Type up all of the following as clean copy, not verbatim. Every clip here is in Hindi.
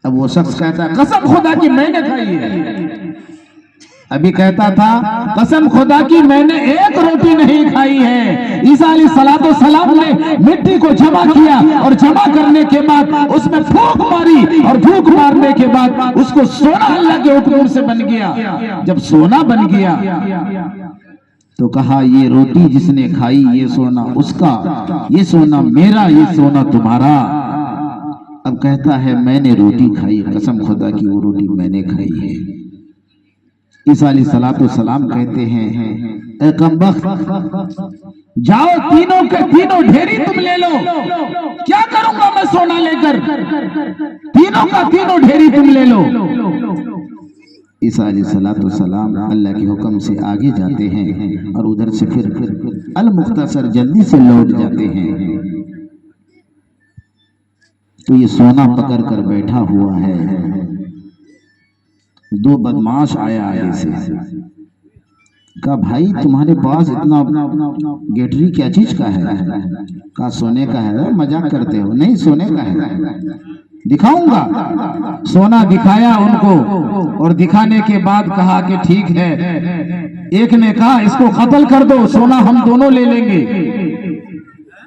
अब वो शख्स कहता है कसम खुदा की मैंने खाई है। अभी कहता था कसम खुदा की मैंने एक रोटी नहीं खाई है। ईसा अलैहिस्सलाम ने मिट्टी को जमा किया और जमा करने के बाद उसमें फूंक मारी और फूंक मारने के बाद उसको सोना अल्लाह के हुक्म से बन गया। जब सोना बन गया तो कहा ये रोटी जिसने खाई ये सोना उसका, ये सोना मेरा, ये सोना तुम्हारा। अब कहता है मैंने रोटी खाई, कसम खुदा की वो रोटी मैंने खाई है। ईसा अलैहिस्सलाम कहते हैं ए कमबख्त, जाओ तीनों के तीनों ढेरी तुम ले लो। क्या करूंगा मैं सोना लेकर? तीनों का तीनों ढेरी तुम ले लो। ईसा अलैहिस्सलाम अल्लाह के हुक्म से आगे जाते हैं और उधर से फिर अल मुख्तसर जल्दी से लौट जाते हैं। तो ये सोना पकड़ कर बैठा हुआ है। दो बदमाश आया आगे से, कहा भाई तुम्हारे पास इतना गेटरी क्या चीज का है? कहा सोने का है। मजाक करते हो? नहीं सोने का है, दिखाऊंगा। सोना दिखाया उनको और दिखाने के बाद कहा कि ठीक है। एक ने कहा इसको कत्ल कर दो, सोना हम दोनों ले लेंगे।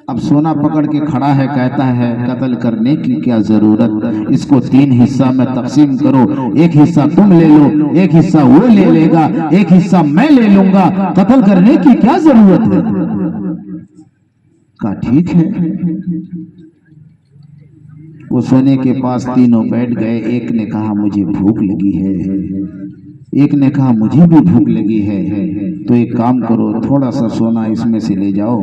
अब सोना पकड़ के खड़ा है, कहता है कत्ल करने की क्या जरूरत, इसको तीन हिस्सा में तकसीम करो, एक हिस्सा तुम ले लो, एक हिस्सा वो ले लेगा, एक हिस्सा मैं ले लूंगा, कत्ल करने की क्या जरूरत है? कहा ठीक है। वो सोने के पास तीनों बैठ गए। एक ने कहा मुझे भूख लगी है, एक ने कहा मुझे भी भूख लगी है। तो एक काम करो, थोड़ा सा सोना इसमें से ले जाओ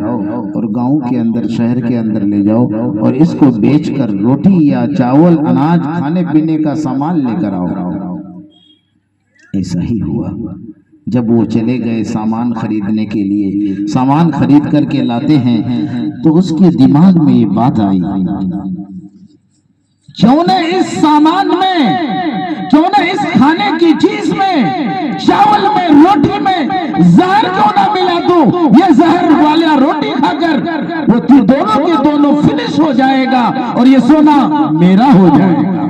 और गांव के अंदर, शहर के अंदर ले जाओ और इसको बेचकर रोटी या चावल, अनाज, खाने पीने का सामान लेकर आओ। ऐसा ही हुआ। जब वो चले गए सामान खरीदने के लिए, सामान खरीद करके लाते हैं तो उसके दिमाग में ये बात आई, क्यों न इस सामान में, क्यों न इस खाने की चीज में, चावल में, रोटी में जहर क्यों ना मिला दूं? ये जहर वाला रोटी खाकर वो दोनों के दोनों फिनिश हो जाएगा और ये सोना मेरा हो जाएगा।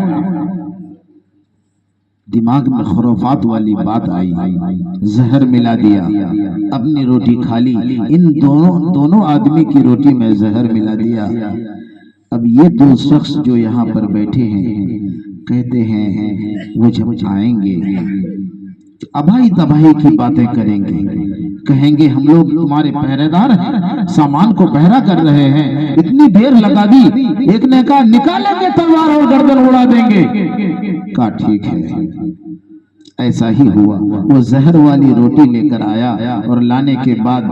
दिमाग में खुराफात वाली बात आई, जहर मिला दिया, अपनी रोटी खा ली, इन दोनों आदमी की रोटी में जहर मिला दिया। अब ये दो शख्स जो यहाँ पर बैठे हैं कहते हैं वो जब आएंगे अभाई तबाही की बातें करेंगे, कहेंगे हम लोग तुम्हारे पहरेदार हैं, सामान को पहरा कर रहे हैं, इतनी देर लगा दी। एक ने कहा निकालेंगे तलवार और गर्दन उड़ा देंगे। कहा ठीक है। ऐसा ही हुआ। वो जहर वाली रोटी लेकर आया और लाने के बाद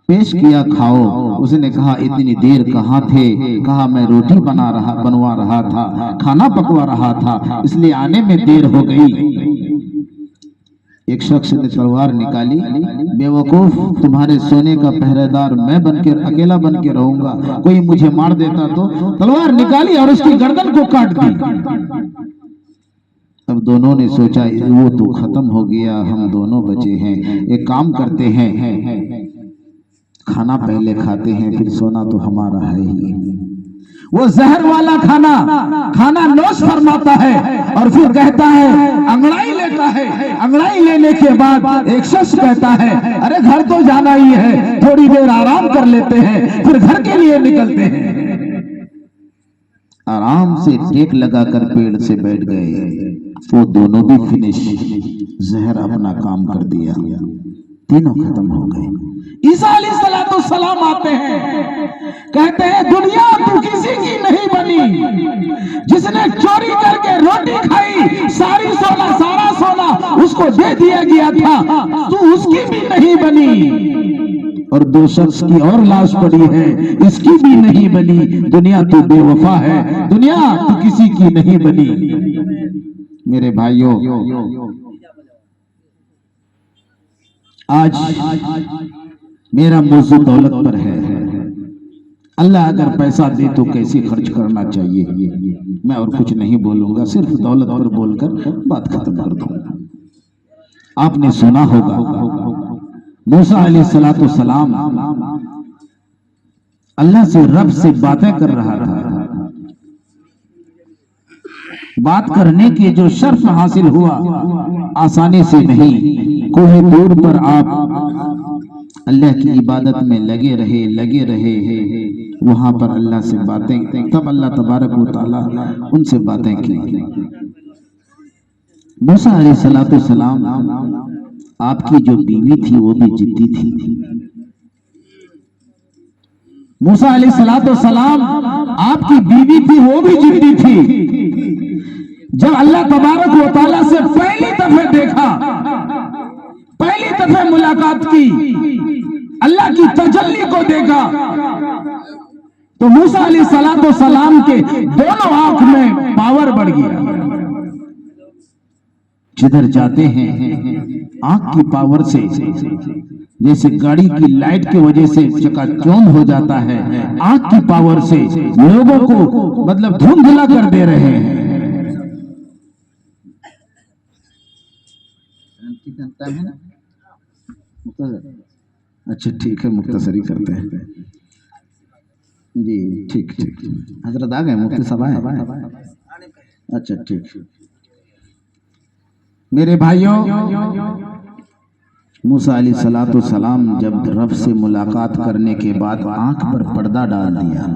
पेश किया, खाओ। उसने कहा इतनी देर कहाँ थे? कहा मैं रोटी बनवा रहा था, खाना पकवा रहा था, इसलिए आने में देर हो गई। एक शख्स ने तलवार निकाली, बेवकूफ, तुम्हारे सोने का पहरेदार मैं बनकर, अकेला बन के रहूंगा, कोई मुझे मार देता तो। तलवार निकाली और उसकी गर्दन को काट दी। अब दोनों ने सोचा वो तो खत्म हो गया, हम दोनों बचे हैं। एक काम करते हैं, खाना पहले खाते हैं, फिर सोना तो हमारा है ही। वो जहर वाला खाना नोश फरमाता है और फिर कहता है, अंगड़ाई लेता है। अंगड़ाई लेने के बाद एक शख्स कहता है अरे घर तो जाना ही है, थोड़ी देर आराम कर लेते हैं, फिर घर के लिए निकलते हैं। आराम से टेक लगाकर पेड़ से बैठ गए। वो दोनों भी फिनिश, जहर अपना काम कर दिया, तीनों खत्म हो गए। ईसा अलैहिस्सलाम आते हैं, कहते हैं दुनिया तू किसी की नहीं बनी, जिसने चोरी करके रोटी खाई, सारा सोना उसको दे दिया गया था, तू उसकी भी नहीं बनी। और दो शख्स की और लाश पड़ी है, इसकी भी नहीं बनी। दुनिया तू बेवफा है, दुनिया तू किसी की नहीं बनी। मेरे भाइयों, आज मेरा मौजू दौलत पर है। अल्लाह अगर पैसा दे तो कैसे खर्च करना चाहिए, मैं और कुछ नहीं बोलूंगा, सिर्फ दौलत पर बोलकर बात खत्म कर दूंगा। आपने सुना होगा मूसा अलैहिस्सलाम अल्लाह से, रब से बातें कर रहा था। बात करने के जो शर्फ हासिल हुआ आसानी से नहीं। कोई दूर पर आप अल्लाह की इबादत में लगे रहे वहां पर अल्लाह से बातें, तब अल्लाह तबारक व तआला उनसे बातें की। मूसा अलैहिस्सलाम आपकी जो बीवी थी वो भी जिद्दी थी। मूसा अलैहिस्सलाम आपकी बीवी थी वो भी जिद्दी थी। जब अल्लाह तबारक व तआला से पहली दफे देखा, पहली दफे मुलाकात की, अल्लाह की तजल्ली को देखा, तो मूसा अलैहिस्सलाम के दोनों आंख में पावर बढ़ गया। जिधर जाते हैं आंख की पावर से, जैसे गाड़ी की लाइट की वजह से चकाचौंध हो जाता है, आंख की पावर से लोगों को मतलब धुंधला कर दे रहे हैं। अच्छा ठीक है, मुख्तसरी करते हैं जी। ठीक ठीक, हजरत आ गए, मुफ्ती साहब आए। अच्छा ठीक। मेरे भाइयों, मूसा अलैहिस्सलाम जब रब से मुलाकात करने के बाद आंख पर पर्दा डाल दिया,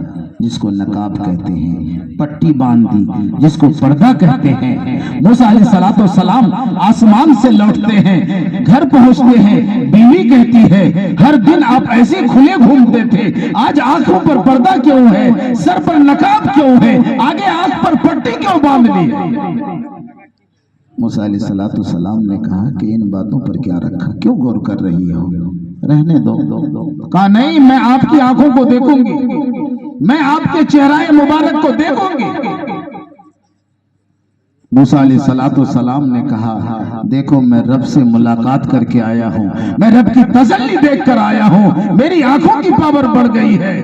जिसको नकाब कहते हैं, पट्टी बांध दी, जिसको पर्दा कहते हैं। मूसा अलैहिस्सलाम आसमान से लौटते हैं, घर पहुंचते हैं, बीवी कहती है हर दिन आप ऐसे खुले घूमते थे, आज आंखों पर पर्दा क्यों है, सर पर नकाब क्यों है, आगे आंख पर पट्टी क्यों बांध ली। मूसा अलैहिस्सलाम ने कहा कि इन बातों पर क्या रखा, क्यों गौर कर रही हो, रहने दो। कहा नहीं, मैं आपकी आंखों को देखूंगी, मैं आपके चेहरे मुबारक को देखूंगी। मूसा अलैहिस्सलाम ने कहा देखो मैं रब से मुलाकात करके आया हूं, मैं रब की तसल्ली देख कर आया हूं, मेरी आंखों की पावर बढ़ गई है,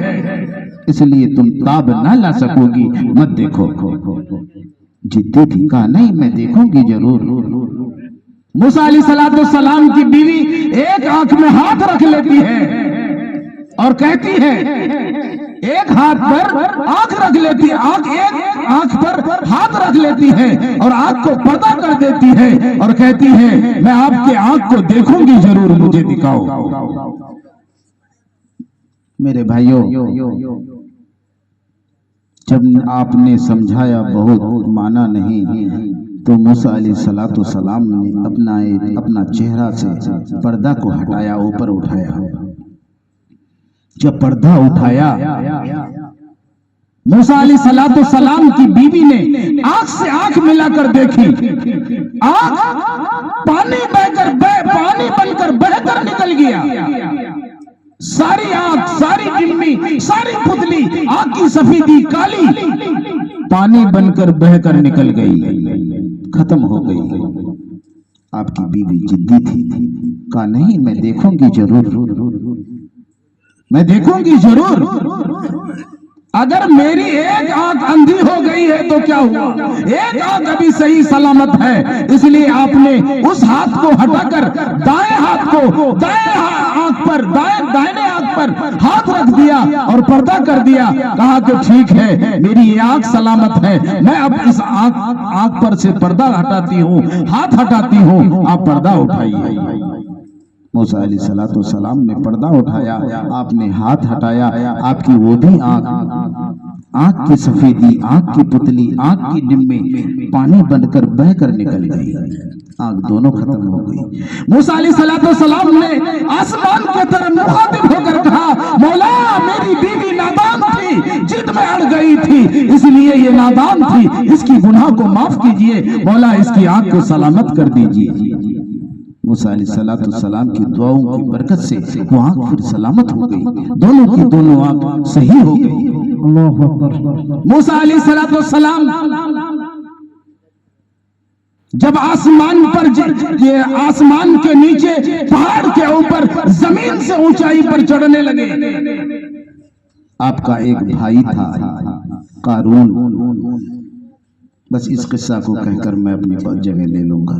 इसलिए तुम ताब ना ला सकोगी, मत देखो। जिद्दी थी, कहा नहीं मैं देखूंगी जरूर। मूसा अलैहिस्सलाम की बीवी एक आंख में हाथ रख लेती है और कहती है, एक हाथ पर आंख रख लेती है, एक आंख पर हाथ रख लेती है और आंख को पर्दा कर देती है और कहती है मैं आपके आंख को देखूंगी जरूर, मुझे दिखाओ। मेरे भाइयों, जब आपने समझाया बहुत माना नहीं, तो मूसा अलैहिस्सलाम ने अपना चेहरा से पर्दा को हटाया, ऊपर उठाया। जब पर्दा उठाया, मूसा अलैहिस्सलाम की बीवी ने आंख से आंख मिलाकर देखी, आंख पानी बनकर बहकर निकल गया। सारी आंख, सारी जिम्मी, सारी पुतली, आंख की सफेदी काली पानी बनकर बहकर निकल गई, खत्म हो गई। आपकी बीवी जिद्दी थी, कहा नहीं मैं देखूंगी जरूर, मैं देखूंगी जरूर। अगर मेरी एक आंख अंधी हो गई है तो क्या हुआ, एक आंख अभी सही सलामत है, इसलिए आपने उस हाथ को हटाकर दाएं हाथ को दाहिने आंख पर हाथ रख दिया और पर्दा कर दिया। कहा कि ठीक है, मेरी ये आंख सलामत है, मैं अब इस आंख पर से पर्दा हटाती हूँ, हाथ हटाती हूँ, आप पर्दा उठाइए। मूसा अलैहिस्सलाम ने पर्दा उठाया, आपने हाथ हटाया, आपकी वो भी आंख की सफेदी, आंख की पुतली, आंख की डिम्बे पानी बनकर बहकर निकल गई, आंख दोनों खत्म हो गई। मूसा अलैहिस्सलाम ने आसमान की तरफ मुखातिब होकर कहा मौला मेरी बीवी नादान थी, जिद में अड़ गई थी, इसलिए ये नादान थी, इसकी गुनाह को माफ कीजिए, मौला इसकी आंख को सलामत कर दीजिए। मूसा अलैहिस्सलाम की दुआओं की बरकत से वो आंख फिर सलामत हो गई, दोनों की दोनों आंख सही हो गई। मूसा अलैहिस्सलाम जब आसमान पर, आसमान के नीचे पहाड़ के ऊपर जमीन से ऊंचाई पर चढ़ने लगे, आपका एक भाई था कारून, बस इस किस्सा को कहकर मैं अपनी जगह ले लूंगा।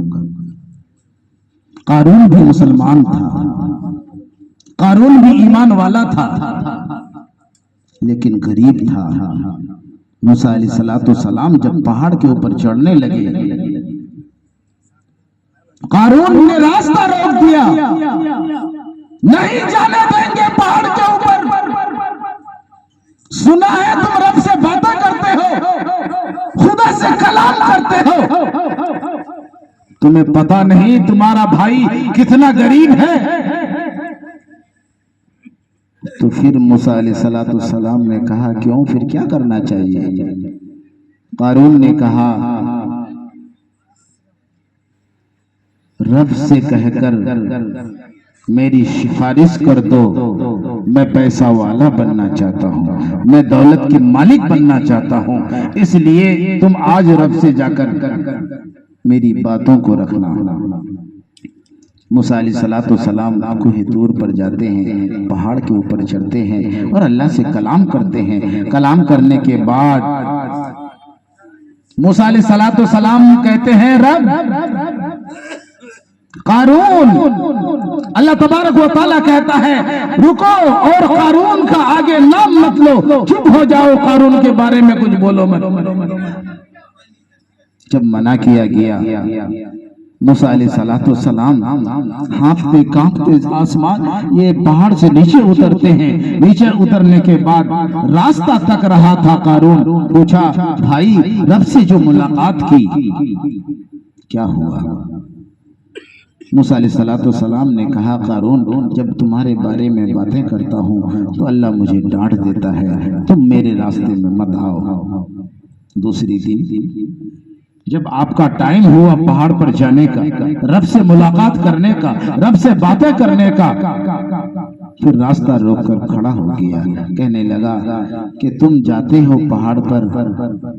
कारून भी मुसलमान था, कारून भी ईमान वाला था, लेकिन गरीब था, मूसा अलैहिस्सलाम जब पहाड़ के ऊपर चढ़ने लगे, कारून ने रास्ता रोक दिया, नहीं जाने देंगे पहाड़ के ऊपर। सुना है तुम रब से बातें करते हो, खुदा से कलाम करते हो, तुम्हें पता नहीं तुम्हारा भाई कितना गरीब है। तो फिर मूसा अलैहिस्सलाम ने कहा, क्यों, फिर क्या करना चाहिए? कारून ने कहा, रब से कहकर मेरी सिफारिश कर दो, मैं पैसा वाला बनना चाहता हूँ, मैं दौलत की मालिक बनना चाहता हूँ, इसलिए तुम आज रब से जाकर मेरी बातों को रखना। मूसा अलैहिस्सलाम कोई दूर पर जाते हैं, पहाड़ के ऊपर चढ़ते हैं और अल्लाह से कलाम करते हैं। कलाम करने के बाद मूसा अलैहिस्सलाम कहते हैं, रब, कारून, अल्लाह तबारक व तआला कहता है, रुको और कारून का आगे नाम मत लो, चुप हो जाओ, कारून के बारे में कुछ बोलो मत। जब मना किया गया, मूसा अलैहिस्सलाम हांफते कांपते आसमान, ये पहाड़ से नीचे उतरते हैं। नीचे उतरने के बाद रास्ता तक रहा था कारून, पूछा, भाई रब से जो मुलाकात की क्या हुआ? मूसा अलैहिस्सलाम ने कहा, कारून, जब तुम्हारे बारे में बातें करता हूँ तो अल्लाह मुझे डांट देता है, तुम मेरे रास्ते में मत आओ। दूसरी दिन जब आपका टाइम हुआ पहाड़ पर जाने का, रब से मुलाकात करने का, रब से बातें करने का, फिर रास्ता रोककर खड़ा हो गया, कहने लगा कि तुम जाते हो पहाड़ पर,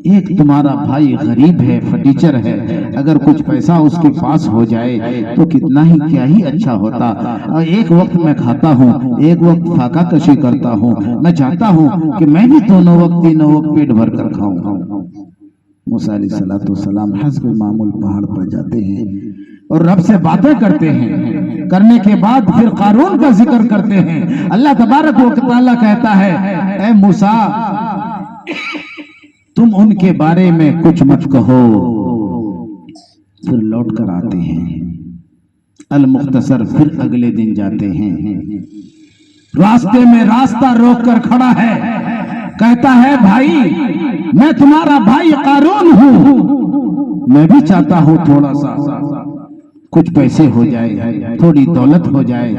एक तुम्हारा भाई गरीब है, फटीचर है, अगर कुछ पैसा उसके पास हो जाए तो कितना ही क्या ही अच्छा होता। एक वक्त मैं खाता हूँ, एक वक्त फाका कशी करता हूँ, मैं चाहता हूँ कि मैं भी दोनों वक्त तीनों वक्त पेट भर कर खाऊं। मूसा अलैहिस्सलाम हस्ब मामूल पहाड़ पर जाते हैं और रब से बातें करते हैं। करने के बाद फिर कारून का जिक्र करते हैं। अल्लाह तबारक व तआला कहता है, ऐ मूसा, तुम उनके बारे में कुछ मत कहो। फिर लौट कर आते हैं अल मुख्तसर, फिर अगले दिन जाते हैं। रास्ते में रास्ता रोक कर खड़ा है, कहता है, भाई मैं तुम्हारा भाई कारून हूँ, मैं भी चाहता हूँ थोड़ा सा कुछ पैसे हो जाए, थोड़ी दौलत हो जाए।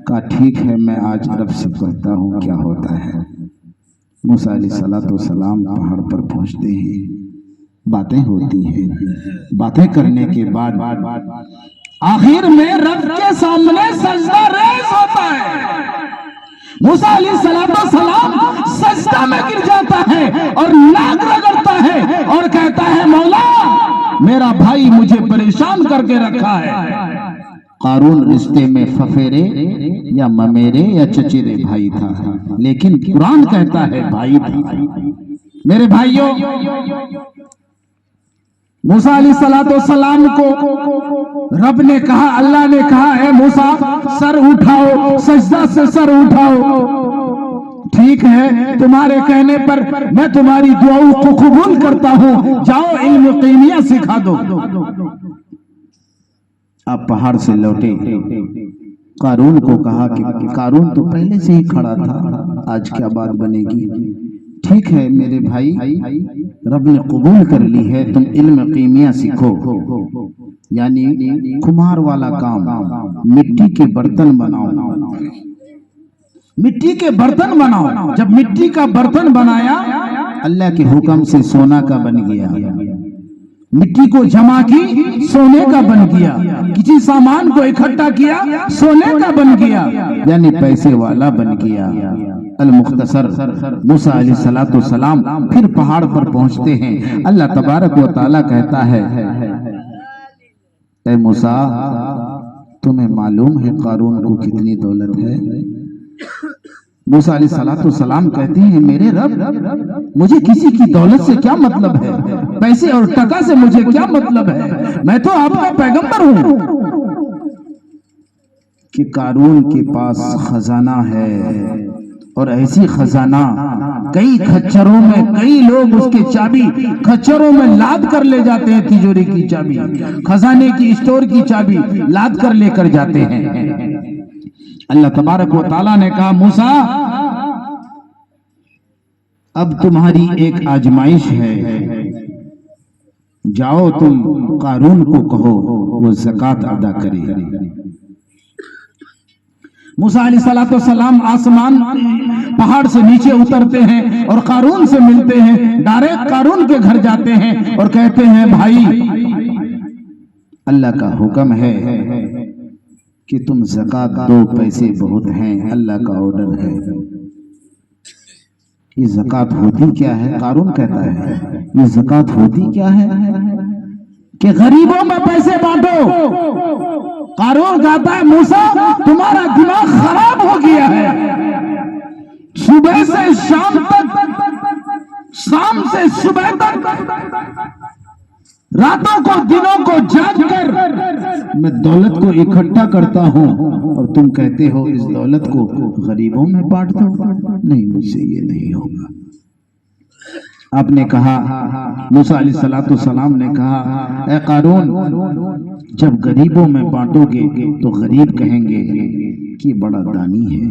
कहा, ठीक है, मैं आज रब से कहता हूँ क्या होता है। मूसा अलैहिस्सलाम पहाड़ पर पहुंचते हैं, बातें होती हैं। बातें करने के बाद आखिर में रब के सामने सजदा रेज़ होता है। मूसा अलैहिस्सलाम सजदा में गिर जाता है और नाक रगड़ता है और कहता है, मौला, मेरा भाई मुझे परेशान करके रखा है। कारून रिश्ते में फफेरे या ममेरे या चचेरे भाई था, लेकिन कुरान कहता है भाई था। मेरे भाइयों, मूसा अलैहिस्सलाम को रब ने कहा, अल्लाह ने कहा, है मूसा, सर उठाओ, सजदा से सर उठाओ। ठीक है, तुम्हारे कहने पर मैं तुम्हारी दुआओं को कबूल करता हूँ, जाओ इल्म कीमिया सिखा दो। आप पहाड़ से लौटे, कारून को कहा कि कारून तो पहले से ही खड़ा था, आज क्या बात बनेगी। ठीक है मेरे भाई, रब ने कबूल कर ली है, तुम इल्म कीमिया सीखो, यानी कुम्हार वाला काम, मिट्टी के बर्तन बनाओ। मिट्टी के बर्तन बनाओ। जब मिट्टी का बर्तन बनाया, अल्लाह के हुक्म से सोना का बन गया। मिट्टी को जमा की, सोने का बन गया। किसी सामान को इकट्ठा किया, सोने का बन गया, यानी पैसे वाला बन गया। अल मुख्तसर मूसा अलैहिस्सलाम फिर पहाड़ पर पहुंचते हैं। अल्लाह तबारक व तआला कहता है, ऐ मूसा, तुम्हें मालूम है कारून को कितनी दौलत है? मूसा अलैहिस्सलाम कहते हैं, मेरे रब, मुझे किसी की दौलत से क्या मतलब है, पैसे और टका से मुझे क्या मतलब है, मैं तो आपका पैगंबर हूं। कि कारून के पास खजाना है और ऐसी खजाना कई खच्चरों में कई लोग उसके चाबी खच्चरों में लाद कर ले जाते हैं, तिजोरी की चाबी, खजाने की, स्टोर की चाबी लाद कर लेकर जाते हैं। अल्लाह तबारक व तआला ने कहा, मूसा अब तुम्हारी एक आजमाइश है, जाओ तुम कारून को कहो वो ज़कात अदा करे। मूसा अलैहिस्सलाम आसमान पहाड़ से नीचे उतरते हैं और कारून से मिलते हैं, डायरेक्ट कारून के घर जाते हैं और कहते हैं, भाई अल्लाह का हुक्म है कि तुम ज़कात दो, पैसे बहुत हैं, अल्लाह का ऑर्डर है। ये ज़कात होती क्या है? कारून कहता है ये ज़कात होती क्या है कि गरीबों में पैसे बांटो। कारून कहता है, मूसा तुम्हारा दिमाग खराब हो गया है, सुबह से शाम तक, शाम से सुबह तक, रातों को दिनों को जाग कर मैं दौलत को इकट्ठा करता हूं और तुम कहते हो इस दौलत को गरीबों में बांट दो। नहीं, मुझसे ये नहीं होगा। आपने कहा, मूसा अलैहिस्सलाम ने कहा, ए कारून जब गरीबों में बांटोगे तो गरीब कहेंगे कि बड़ा दानी है,